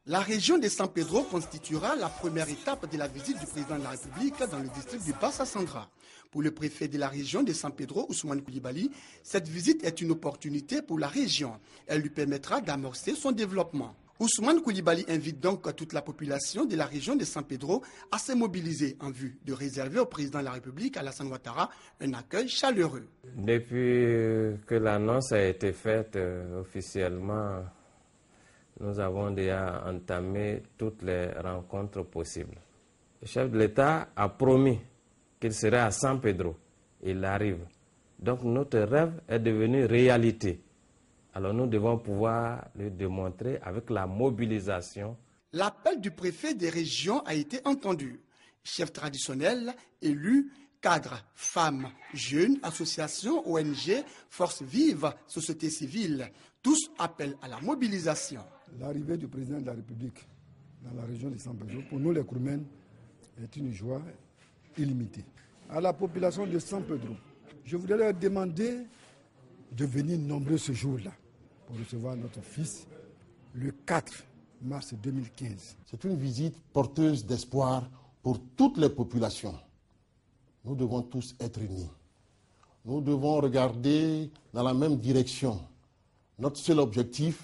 La région de San Pedro constituera la première étape de la visite du président de la République dans le district du Bassa-Sandra. Pour le préfet de la région de San Pedro, Ousmane Coulibaly, cette visite est une opportunité pour la région. Elle lui permettra d'amorcer son développement. Ousmane Coulibaly invite donc toute la population de la région de San Pedro à se mobiliser en vue de réserver au président de la République, Alassane Ouattara, un accueil chaleureux. Depuis que l'annonce a été faite officiellement, nous avons déjà entamé toutes les rencontres possibles. Le chef de l'État a promis qu'il serait à San Pedro. Il arrive. Donc notre rêve est devenu réalité. Alors nous devons pouvoir le démontrer avec la mobilisation. L'appel du préfet des régions a été entendu. Chefs traditionnels, élus, cadres, femmes, jeunes, associations, ONG, forces vives, société civile, tous appellent à la mobilisation. L'arrivée du président de la République dans la région de San Pedro, pour nous les Kouroumènes, est une joie illimitée. À la population de San Pedro, je voudrais leur demander de venir nombreux ce jour-là pour recevoir notre fils le 4 mars 2015. C'est une visite porteuse d'espoir pour toutes les populations. Nous devons tous être unis. Nous devons regarder dans la même direction. Notre seul objectif,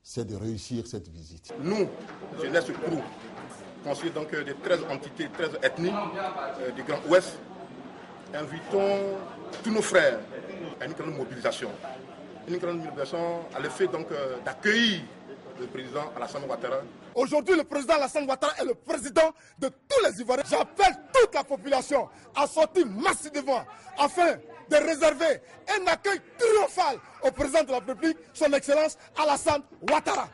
c'est de réussir cette visite. Nous, jeunesse Kourou, constituée donc de 13 entités, 13 ethnies du Grand Ouest, invitons tous nos frères à une grande mobilisation. Une grande mobilisation à l'effet donc d'accueillir le président Alassane Ouattara. Aujourd'hui, le président Alassane Ouattara est le président de tous les Ivoiriens. J'appelle toute la population à sortir massivement afin de réserver un accueil triomphal au président de la République, son Excellence Alassane Ouattara.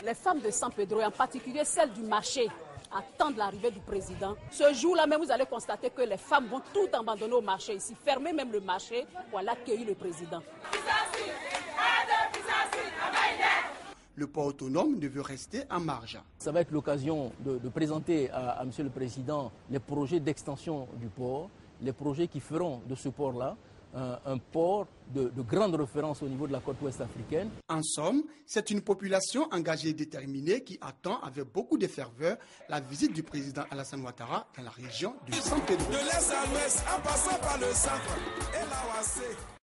Les femmes de San Pedro, et en particulier celles du marché, attendent l'arrivée du président. Ce jour-là même, vous allez constater que les femmes vont tout abandonner au marché ici, fermer même le marché pour aller accueillir le président. Le port autonome ne veut rester en marge. Ça va être l'occasion de présenter à M. le Président les projets d'extension du port, les projets qui feront de ce port-là un port de grande référence au niveau de la côte ouest africaine. En somme, c'est une population engagée et déterminée qui attend avec beaucoup de ferveur la visite du président Alassane Ouattara dans la région du San Pedro. De l'est à l'ouest, en passant par le centre et l'Awasé.